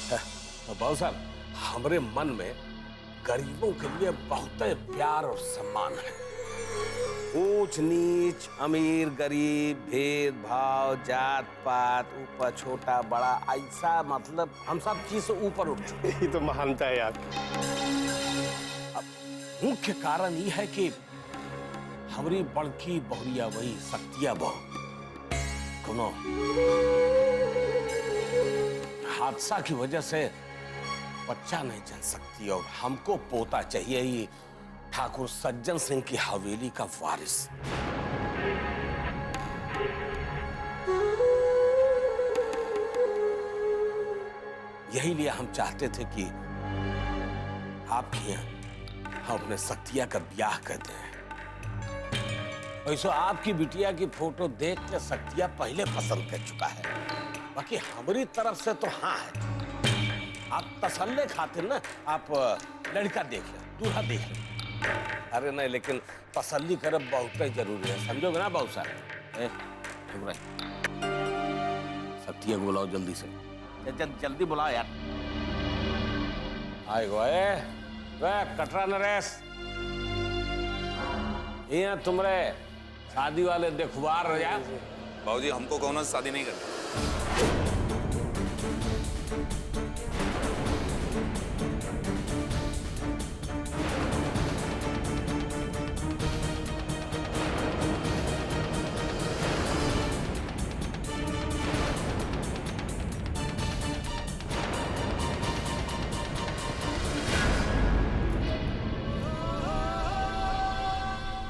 तो बहुत साहब, हमारे मन में गरीबों के लिए बहुत प्यार और सम्मान है। ऊंच नीच, अमीर गरीब, भेदभाव, जात पात, ऊपर छोटा बड़ा, ऐसा मतलब हम सब चीज से ऊपर उठ चुके। ये तो महानता है यार। मुख्य कारण ये है कि हमारी बड़की बहुरिया वही शक्तिया बहु कोनो हादसा की वजह से बच्चा नहीं जन सकती और हमको पोता चाहिए ही ठाकुर सज्जन सिंह की हवेली का वारिस। यही लिए हम चाहते थे कि आपके यहाँ हम अपने सतिया का ब्याह करते हैं। वैसे आपकी बिटिया की फोटो देख के सतिया पहले पसंद कर चुका है, बाकी हमारी तरफ से तो हाँ है। आप तसल्ले खातिर ना आप लड़का देख लें, दूल्हा देख लें। अरे नहीं, लेकिन तसल्ली करब बहुत ही जरूरी है, समझोगे ना बहुत सारे। सतिया को बुलाओ जल्दी से, जल्दी बुलाओ यार। आए गो कटरा नरेश, यहाँ तुम्हारे शादी वाले देखवार रह जाए। बाबूजी हमको कौन सी शादी नहीं करनी।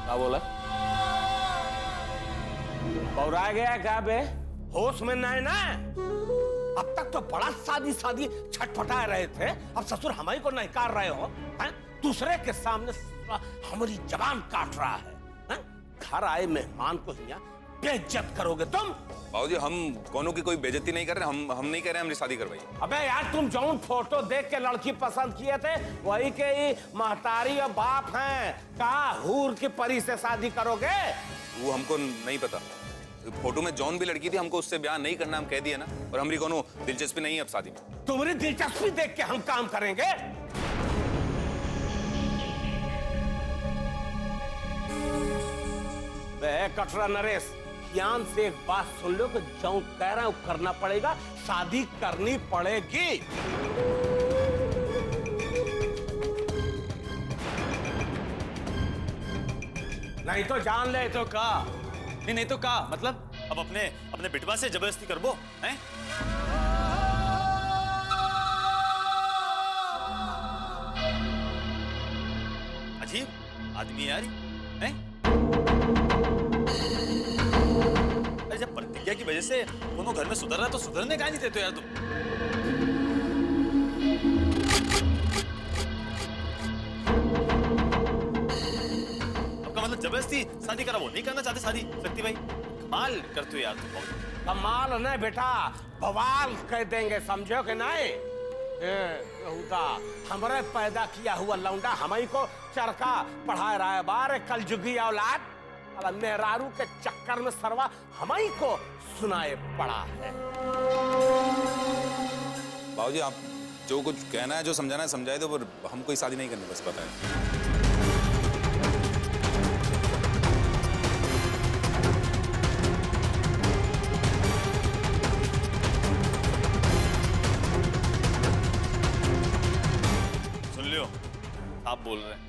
क्या बोला? पौरा गया क्या बे? होश में ना है ना? अब तक तो बड़ा शादी शादी छटपटा रहे थे, अब ससुर हमारी को नकार रहे हो हैं? दूसरे के सामने हमारी जबान काट रहा है। घर आए मेहमान को यहाँ बेइज्जत करोगे तुम। बाबूजी हम कोनो की कोई बेइज्जती नहीं कर रहे, हम नहीं कह रहे हमारी शादी करवाइए। अबे यार, तुम जौन फोटो देख के लड़की पसंद किए थे वही के ही महतारी और बाप हैं। कहा हूर की परी से शादी करोगे? वो हमको नहीं पता। फोटो में जौन भी लड़की थी हमको उससे ब्याह नहीं करना, हम कह दिए ना। और हमारी कोनो दिलचस्पी नहीं है अब शादी में। तुम्हारी दिलचस्पी देख के हम काम करेंगे? कटरा नरेश, ध्यान से एक बात सुन लो कि जो कह रहा हूं करना पड़ेगा, शादी करनी पड़ेगी। नहीं तो जान ले तो का नहीं तो का मतलब अब अपने बिटवा से जबरदस्ती करबो हैं? अजीब आदमी यार हैं? अरे जब प्रतिज्ञा की वजह से दोनों घर में सुधर रहा तो सुधरने का नहीं देते यार तुम। आपका मतलब जबरदस्ती शादी करा, वो नहीं करना चाहते शादी? शक्ति भाई कमाल करते हो यार तुम। कमाल नहीं बेटा, बवाल कह देंगे, समझो कि नहीं? हमारे पैदा किया हुआ लौंडा हमारी को चरखा पढ़ा रहा है। बार कल जुगी औलाद मेहरारू के चक्कर में सरवा हमारी को सुनाए पड़ा है। बाबूजी आप जो कुछ कहना है, जो समझाना है समझाए दो, पर हम कोई शादी नहीं करनी, बस पता है। आप बोल रहे हैं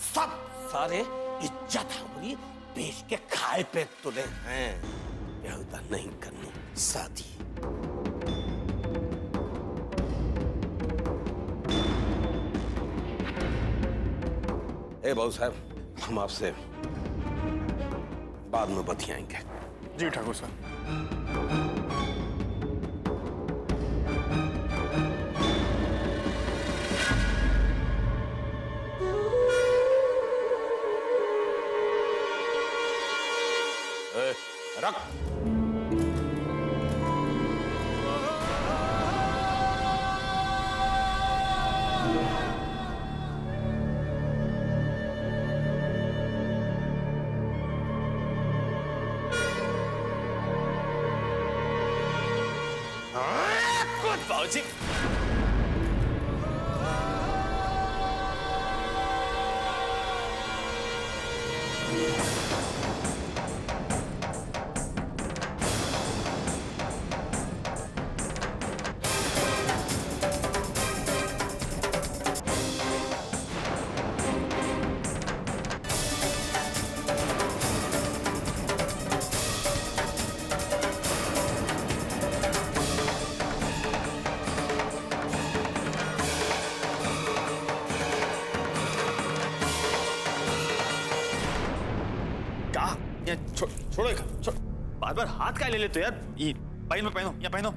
सब सारे इज्जत हमारी बेच के खाए पे तुले हैं। यहूदा नहीं करनी शादी। ए बाबू साहब, हम आपसे बाद में बतियाएंगे। जी ठाकुर साहब। रख। बाबूजी छोड़ो एक, छोड़। बार बार हाथ का ले लेते हो यार। ये पहनो पहनो, या पहनो।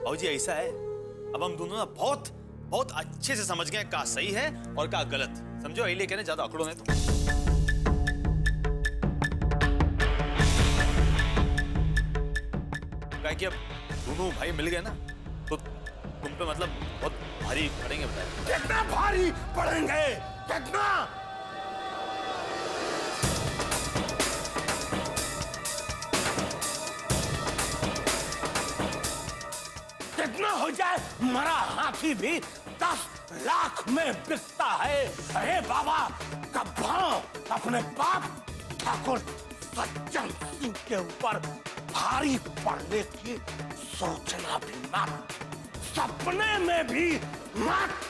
भाऊजी ऐसा है, अब हम दोनों ना बहुत बहुत अच्छे से समझ गए का सही है और का गलत। समझो, यही कहने ज्यादा आंकड़ों में तो क्या कि अब दोनों भाई मिल गए ना, तो तुम पे मतलब बहुत भारी पड़ेंगे। बताए कितना भारी पड़ेंगे, कितना? कितना हो जाए, मरा हाथी भी 10 लाख में बिकता है। अरे बाबा, कब अपने बाप ठाकुर सज्जन सिंह के ऊपर भारी पड़ने की सोचना भी मत, सपने में भी मत।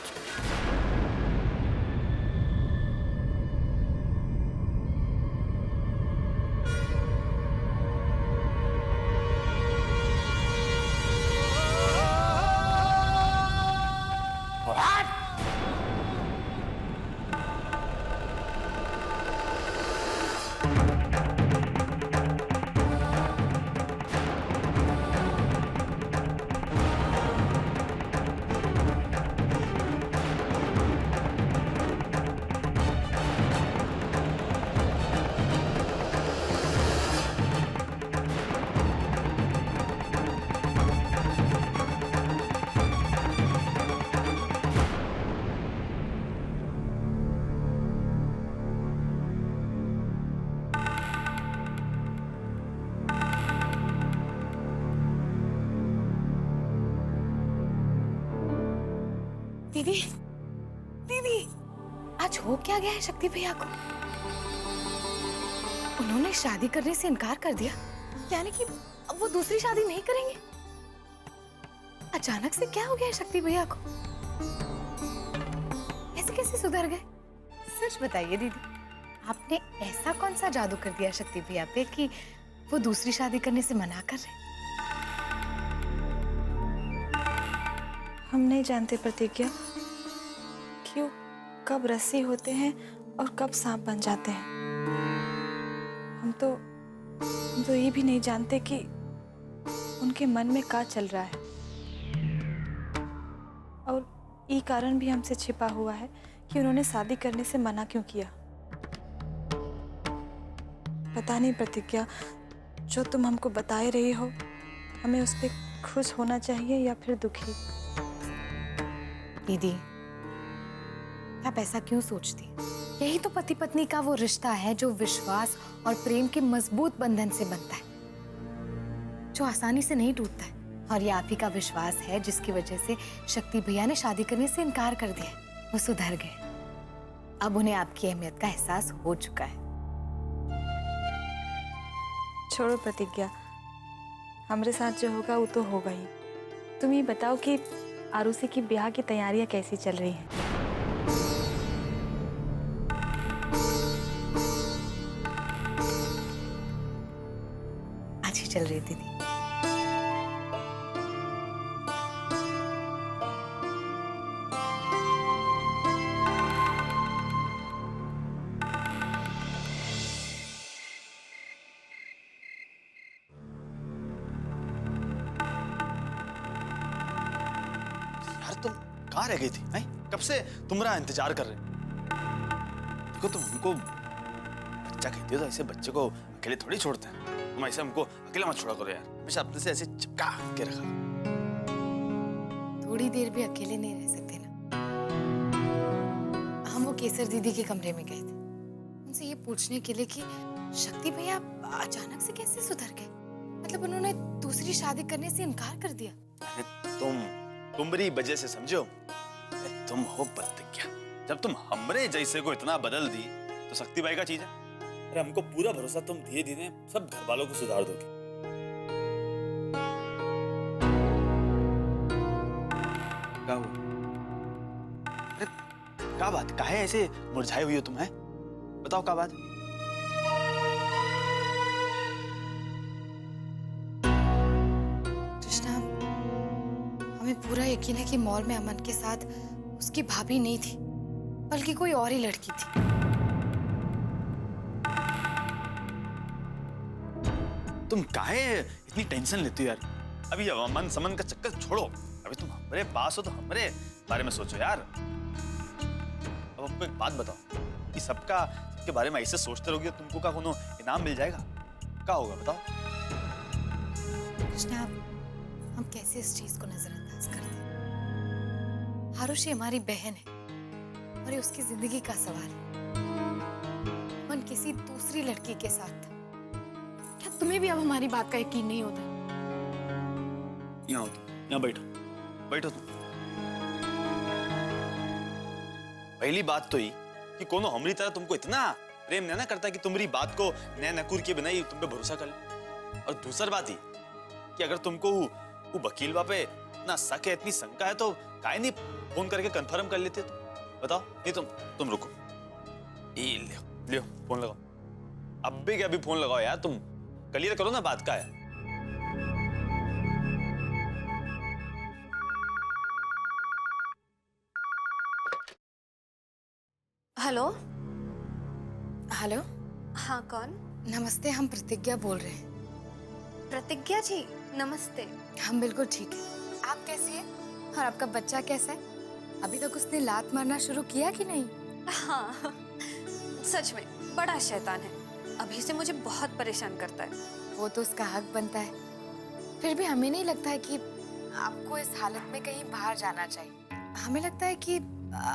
दीदी, दीदी, आज हो क्या गया है शक्ति भैया को? उन्होंने शादी करने से इनकार कर दिया, यानी कि अब वो दूसरी शादी नहीं करेंगे। अचानक से क्या हो गया है शक्ति भैया को? ऐसे कैसे सुधर गए? सच बताइए दीदी, आपने ऐसा कौन सा जादू कर दिया शक्ति भैया पे कि वो दूसरी शादी करने से मना कर रहे? हम नहीं जानते प्रतिज्ञा, क्यों कब रस्सी होते हैं और कब सांप बन जाते हैं। हम तो ये भी नहीं जानते कि उनके मन में क्या चल रहा है, और ये कारण भी हमसे छिपा हुआ है कि उन्होंने शादी करने से मना क्यों किया। पता नहीं प्रतिज्ञा, जो तुम हमको बताए रही हो, हमें उस पर खुश होना चाहिए या फिर दुखी। दीदी, आप ऐसा क्यों सोचती? यही तो पति पत्नी का वो रिश्ता है जो विश्वास और प्रेम के मजबूत बंधन से बनता है, जो आसानी से नहीं टूटता है। और ये आप ही का विश्वास है जिसकी वजह से शक्ति भैया ने शादी करने से इनकार कर दिया। वो सुधर गए, अब उन्हें आपकी अहमियत का एहसास हो चुका है। छोड़ो प्रतिज्ञा, हमारे साथ जो होगा वो तो होगा ही। तुम ये बताओ कि आरुषि की ब्याह की तैयारियां कैसी चल रही हैं? अच्छी चल रही है दीदी। तुम कहाँ रह गई थी? नहीं, कब से तुम्हारा इंतजार कर रहे। देखो, तुम हमको बच्चा कहते हो तो ऐसे बच्चे को अकेले थोड़ी छोड़ते हैं। हम ऐसे हमको अकेला मत छोड़ा करो यार, हमेशा अपने से ऐसे चिपका के रखा। थोड़ी देर भी अकेले नहीं रह सकते ना। हम वो केसर दीदी के कमरे में गए थे, उनसे ये पूछने के लिए कि शक्ति भैया अचानक से कैसे सुधर गए। मतलब उन्होंने दूसरी शादी करने से इनकार कर दिया। अरे तुम्हारी वजह से समझो, तुम हो प्रतिज्ञा। जब तुम हमरे जैसे को इतना बदल दी तो शक्ति भाई का चीज है। अरे हमको पूरा भरोसा, तुम धीरे धीरे सब घर वालों को सुधार दोगे। क्या हुआ? अरे क्या बात, काहे ऐसे मुरझाए हुई हो तुम? है बताओ क्या बात? कृष्णा, हमें पूरा यकीन है कि मॉल में अमन के साथ उसकी भाभी नहीं थी, बल्कि कोई और ही लड़की थी। तुम काहे इतनी टेंशन लेती हो यार? अभी अमन समन का चक्कर छोड़ो, अभी तुम हमारे पास हो तो हमारे बारे में सोचो यार। अब हमको एक बात बताओ कि सबके बारे में ऐसे सोचते रहोगे तुमको का कोनो इनाम मिल जाएगा? क्या होगा बताओ? कृष्णा, हम कैसे इस चीज को नजरअंदाज करते हैं? आरुषि हमारी बहन है और ये उसकी जिंदगी का सवाल है। मन किसी दूसरी लड़की के साथ था। क्या तुम्हें भी अब हमारी बात का यकीन नहीं होता? यहाँ हो तुम, यहाँ बैठो, बैठो तुम। पहली बात तो ये कि कोनो हमारी तरह तुमको इतना प्रेम नहीं ना करता कि तुम्हारी बात को नया नकुर के बिना ही तुम पे भरोसा कर ले। और दूसरी बात ही कि अगर तुमको वो वकील बापे इतना शक है, इतनी शंका है, तो काहे नहीं फोन करके कंफर्म कर लेते? तुम बताओ। नहीं तुम रुको, ये लियो फोन लगाओ। अब भी क्या अभी फोन लगाओ यार, तुम क्लियर करो ना बात का है। हेलो। हेलो, हाँ, कौन? नमस्ते, हम प्रतिज्ञा बोल रहे हैं। प्रतिज्ञा जी, नमस्ते। हम बिल्कुल ठीक है। आप कैसी हैं? और आपका बच्चा कैसा है? अभी तक उसने लात मारना शुरू किया कि नहीं? हाँ, सच में बड़ा शैतान है। अभी से मुझे बहुत परेशान करता है। वो तो उसका हक बनता है। फिर भी हमें नहीं लगता है कि आपको इस हालत में कहीं बाहर जाना चाहिए। हमें लगता है कि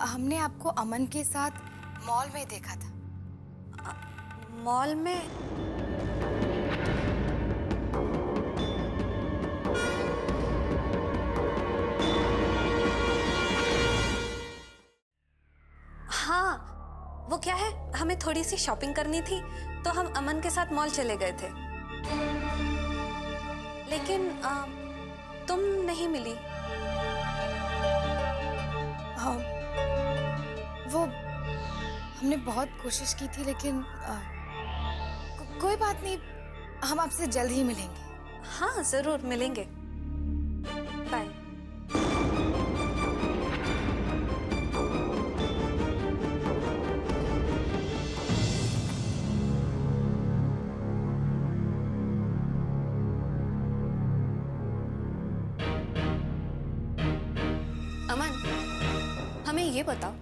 हमने आपको अमन के साथ मॉल में देखा था। मॉल में? हाँ, वो क्या है, हमें थोड़ी सी शॉपिंग करनी थी तो हम अमन के साथ मॉल चले गए थे। लेकिन तुम नहीं मिली। हाँ, वो हमने बहुत कोशिश की थी, लेकिन कोई बात नहीं, हम आपसे जल्द ही मिलेंगे। हाँ, जरूर मिलेंगे। बाय। अमन, हमें ये बताओ,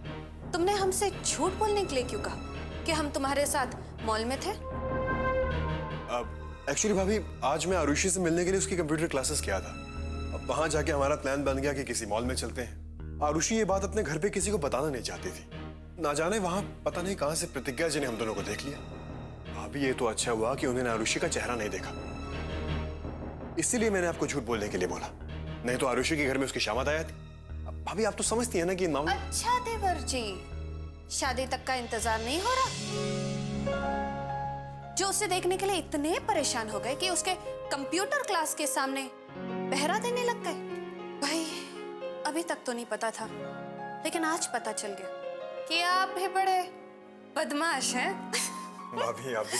तुमने हमसे झूठ बोलने के लिए क्यों कहा कि हम तुम्हारे साथ मॉल में थे? एक्चुअली भाभी, आज मैं आरुषि से मिलने के लिए उसकी कंप्यूटर क्लासेस किया था। अब वहां जाके हमारा प्लान बन गया कि किसी मॉल में चलते हैं। आरुषि ये बात अपने घर पे किसी को बताना नहीं चाहती थी। ना जाने वहां पता नहीं कहां से प्रतिज्ञा जी ने हम दोनों को देख लिया। भाभी, ये तो अच्छा हुआ कि उन्होंने आरुषि का चेहरा नहीं देखा, इसीलिए मैंने आपको झूठ बोलने के लिए बोला। नहीं तो आरुषि के घर में उसकी शामत आया थी। भाभी, आप तो समझती है ना कि मामला। अच्छा देवर जी, शादी तक का इंतजार नहीं हो रहा? जो उसे देखने के लिए इतने परेशान हो गए कि उसके कंप्यूटर क्लास के सामने पहरा देने लग गए। भाई, अभी तक तो नहीं पता था, लेकिन आज पता चल गया कि आप भी बड़े बदमाश हैं। भाभी, आप भी।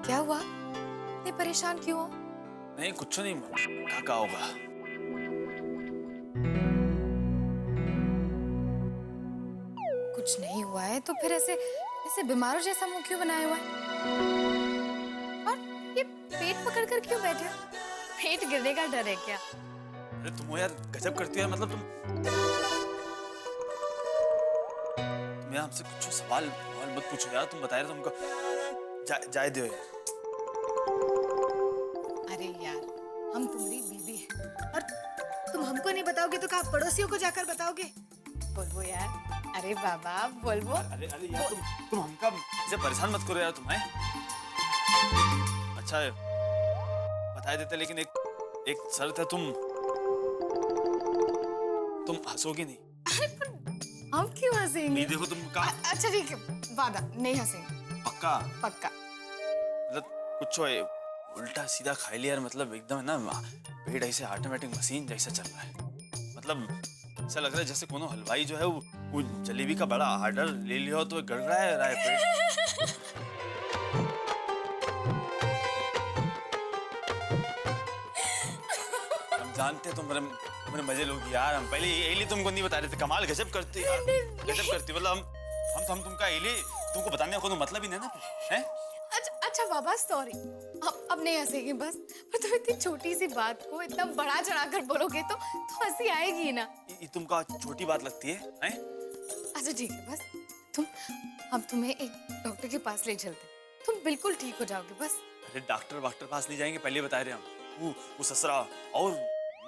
क्या हुआ? इतने परेशान क्यों हो? नहीं, कुछ नहीं, क्या होगा? कुछ नहीं हुआ है तो फिर ऐसे बीमारों जैसा मुंह क्यों बनाया हुआ है? और ये पेट पकड़ कर क्यों बैठे हो? पेट गिरने का डर है क्या? अरे तुम यार गजब करती हो यार, मतलब तुम यार हमसे कुछ सवाल मत पूछो यार। तुम बता रहे तुमको जाए दो यार। अरे यार, हम तुम्हारी बीवी हैं और तुम हमको नहीं बताओगे तो क्या पड़ोसियों को जाकर बताओगे? बोलबो यार, अरे बाबा बोलबो। अरे यार, तुम हमका इसे परेशान मत करो यार। तुम्हें अच्छा बता देते, लेकिन एक शर्त है, तुम हंसोगी नहीं। अरे हम क्यों हंसेंगे? नहीं देखो तुम कहा अच्छा ठीक है, वादा नहीं हंसेंगे, पक्का पक्का। मतलब कुछ हो उल्टा सीधा खा लिया यार, मतलब एकदम है ना पेट ऐसे ऑटोमेटिक मशीन जैसा चल रहा है। मतलब ऐसा लग रहा है जैसे कोनो हलवाई जो है वो जलेबी का बड़ा ऑर्डर ले लिया हो तो गड़गड़ा रहा है पेट। हम जानते हैं तुम्हारे मजे लोग यार, हम पहले यही तुमको नहीं बता रहे थे। कमाल गजब करती यार, गजब करती। मतलब हम तुमका यही तुमको बताने का कोनो मतलब ही नहीं ना है। अच्छा बाबा सॉरी, अब नहीं हंसेंगे बस। पर तुम इतनी छोटी सी बात को इतना बड़ा चढ़ाकर बोलोगे तो हंसी आएगी ना। ये तुमका छोटी बात लगती है हैं? अच्छा ठीक है बस हम तुम्हें एक डॉक्टर के पास ले चलते, तुम बिल्कुल ठीक हो जाओगे बस। अरे डॉक्टर पास नहीं जाएंगे, पहले बता रहे हम। वो ससुरा और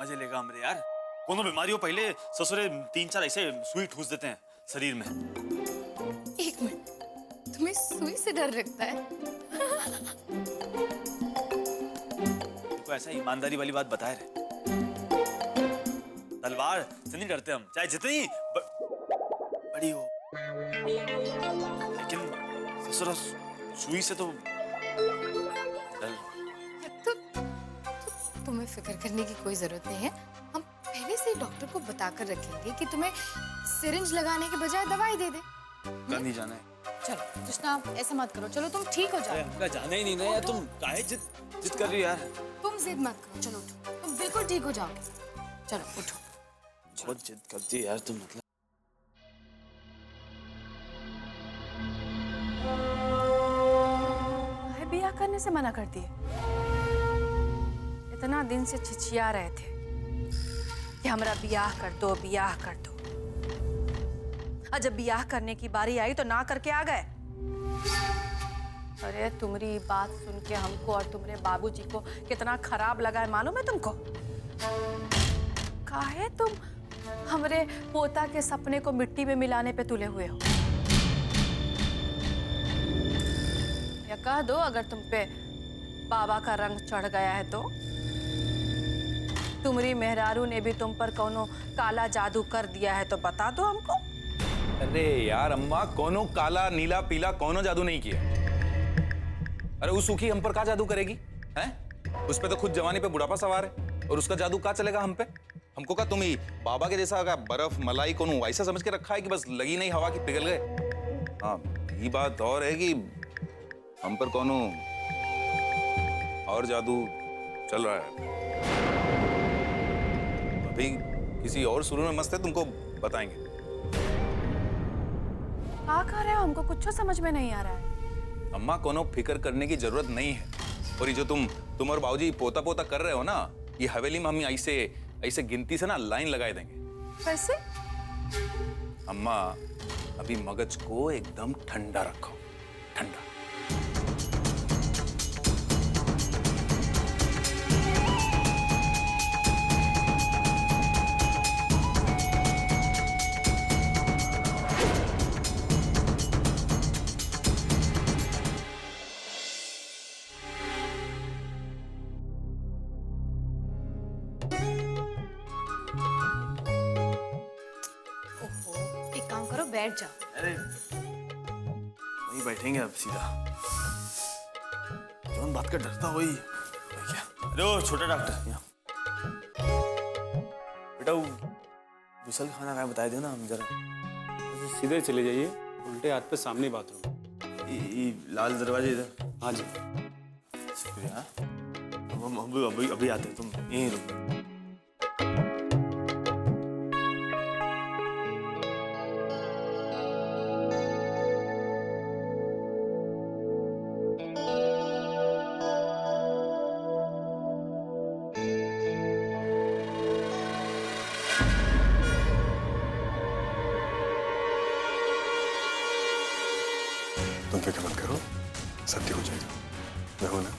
मजे लेगा हमरे यार। कोनो बीमारी हो पहले ससुरे 3-4 ऐसे सुई ठूस देते हैं शरीर में। एक मिनट, तुम्हें सुई से डर लगता है? देखो ऐसा ईमानदारी वाली बात बताए रहे, तलवार से नहीं डरते हम, चाहे जितनी बड़ी हो, लेकिन ससुरा सुई से तो डर। तुम्हें फिक्र करने की कोई जरूरत नहीं है, हम पहले से ही डॉक्टर को बताकर रखेंगे कि तुम्हें सिरिंज लगाने के बजाय दवाई दे दे। कल नहीं जाना है। चलो कृष्णा ऐसा मत करो, चलो तुम ठीक हो जाओ। हमका जाना ही नहीं ना यार, तुम काहे जिद कर रही हो यार। तुम जिद मत करो, चलो उठो, तुम बिल्कुल ठीक हो जाओगे। चलो उठो। बहुत जिद करती है यार तुम। मतलब बियाह करने से मना करती है? इतना दिन से छिछिया रहे थे कि हमरा बियाह कर दो, बियाह कर दो। और जब बियाह करने की बारी आई तो ना करके आ गए। अरे तुम्हारी बात सुन के हमको और तुम्हारे बाबूजी को कितना खराब लगा है मालूम है तुमको? काहे तुम हमरे पोता के सपने को मिट्टी में मिलाने पे तुले हुए हो? या कह दो अगर तुम पे बाबा का रंग चढ़ गया है तो तुम्हारी मेहरारू ने भी तुम पर कोनो काला जादू कर दिया है तो बता दो हमको। अरे यार अम्मा, कोनो काला नीला पीला कोनो जादू नहीं किया। अरे उस सूखी हम पर क्या जादू करेगी हैं? उस पे तो खुद जवानी पे बुढ़ापा सवार है और उसका जादू क्या चलेगा हम पे? हमको क्या तुम ही बाबा के जैसा का बर्फ मलाई कोनो ऐसा समझ के रखा है कि बस लगी नहीं हवा की पिघल गए। हाँ ये बात और है कि हम पर कोनो और जादू चल रहा है। अभी किसी और शुरू में मस्त है, तुमको बताएंगे। क्या कह रहे हो? हमको कुछ समझ में नहीं आ रहा है। अम्मा कोनो फिक्र करने की जरूरत नहीं है। और ये जो तुम और बाबूजी पोता पोता कर रहे हो ना, ये हवेली में हम ऐसे गिनती से ना लाइन लगाए देंगे। कैसे? अम्मा अभी मगज को एकदम ठंडा रखो, ठंडा। एक काम करो, बैठ जाओ। अरे वही बैठेंगे अब सीधा। जौन बात का डरता वही क्या? अरे ओ छोटा डॉक्टर यहाँ बेटा, वो गुसल खाना कहाँ बता दो ना हम जरा। सीधे चले जाइए, उल्टे हाथ पे सामने बाथरूम। लाल दरवाजे इधर। हाँ जी। शुक्रिया। हम अभी आते हैं, तुम यहीं रुको। तुम फिक्र मत करो, सब ठीक हो जाएगा। मैं हूं ना।